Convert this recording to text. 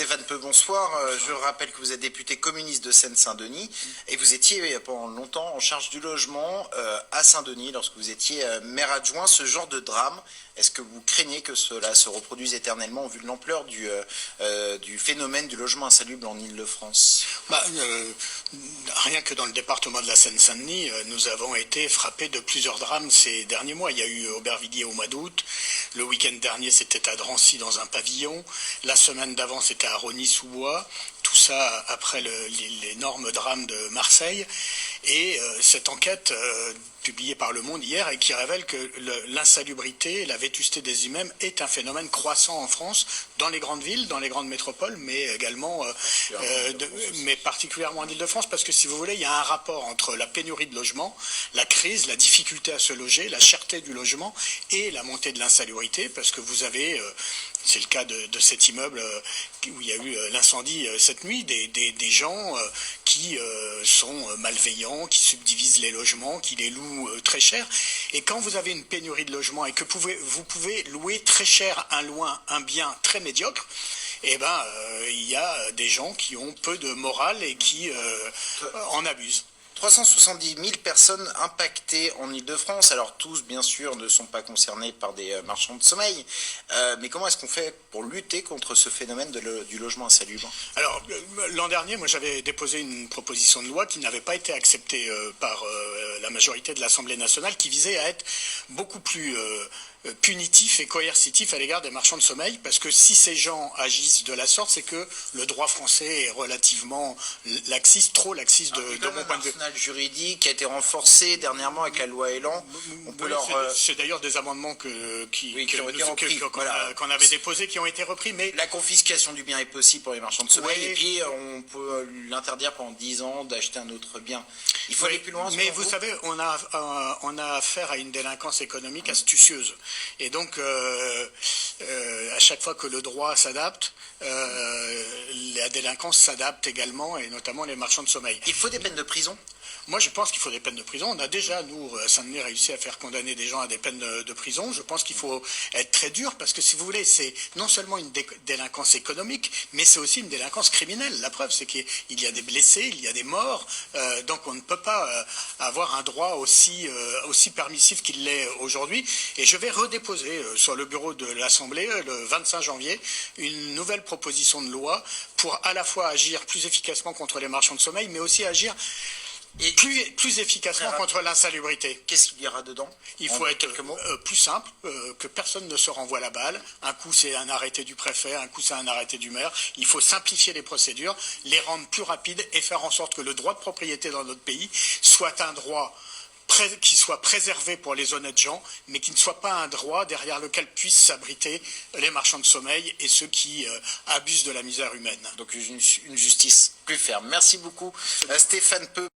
Stéphane Peu, bonsoir. Je rappelle que vous êtes député communiste de Seine-Saint-Denis et vous étiez pendant longtemps en charge du logement à Saint-Denis lorsque vous étiez maire adjoint. Ce genre de drame, est-ce que vous craignez que cela se reproduise éternellement vu l'ampleur du phénomène du logement insalubre en Île-de-France? Rien que dans le département de la Seine-Saint-Denis, nous avons été frappés de plusieurs drames ces derniers mois. Il y a eu Aubervilliers au mois d'août. Le week-end dernier, c'était à Drancy dans un pavillon. La semaine d'avant, c'était à Rosny-sous-Bois. Tout ça après l'énorme drame de Marseille. Et cette enquête publiée par Le Monde hier et qui révèle que l'insalubrité, la vétusté des immeubles est un phénomène croissant en France, dans les grandes villes, dans les grandes métropoles, mais également, mais particulièrement en Île-de-France, parce que si vous voulez, il y a un rapport entre la pénurie de logement, la crise, la difficulté à se loger, la cherté du logement et la montée de l'insalubrité, parce que vous avez, c'est le cas de cet immeuble où il y a eu l'incendie cette nuit, des gens qui sont malveillants, qui subdivisent les logements, qui les louent très cher. Et quand vous avez une pénurie de logements et que vous pouvez louer très cher un bien très médiocre, eh ben, il y a des gens qui ont peu de morale et qui en abusent. 370 000 personnes impactées en Île-de-France. Alors tous, bien sûr, ne sont pas concernés par des marchands de sommeil. Mais comment est-ce qu'on fait pour lutter contre ce phénomène du logement insalubre? Alors, l'an dernier, moi, j'avais déposé une proposition de loi qui n'avait pas été acceptée par la majorité de l'Assemblée nationale, qui visait à être beaucoup plus punitif et coercitif à l'égard des marchands de sommeil, parce que si ces gens agissent de la sorte, c'est que le droit français est relativement laxiste, trop laxiste de mon point de vue. Un arsenal juridique qui a été renforcé dernièrement avec la loi Elan. C'est d'ailleurs des amendements qu'on avait déposés, qui ont été repris. Mais la confiscation du bien est possible pour les marchands de sommeil, et puis on peut l'interdire pendant 10 ans d'acheter un autre bien. Il faut aller plus loin. Mais vous savez, on a affaire à une délinquance économique astucieuse. Et donc, à chaque fois que le droit s'adapte, la délinquance s'adapte également, et notamment les marchands de sommeil. Il faut des peines de prison? Moi, je pense qu'il faut des peines de prison. On a déjà, nous, à Saint-Denis, réussi à faire condamner des gens à des peines de prison. Je pense qu'il faut être très dur, parce que si vous voulez, c'est non seulement une délinquance économique, mais c'est aussi une délinquance criminelle. La preuve, c'est qu'il y a des blessés, il y a des morts. Donc, on ne peut pas avoir un droit aussi permissif qu'il l'est aujourd'hui. Et je vais redéposer sur le bureau de l'Assemblée, le 25 janvier, une nouvelle proposition de loi pour à la fois agir plus efficacement contre les marchands de sommeil, mais aussi agir plus efficacement contre l'insalubrité. Qu'est-ce qu'il y aura dedans? Il faut être plus simple, que personne ne se renvoie la balle. Un coup, c'est un arrêté du préfet, un coup, c'est un arrêté du maire. Il faut simplifier les procédures, les rendre plus rapides et faire en sorte que le droit de propriété dans notre pays soit un droit qui soit préservé pour les honnêtes gens, mais qui ne soit pas un droit derrière lequel puissent s'abriter les marchands de sommeil et ceux qui abusent de la misère humaine. Donc une justice plus ferme. Merci beaucoup, Stéphane Peu.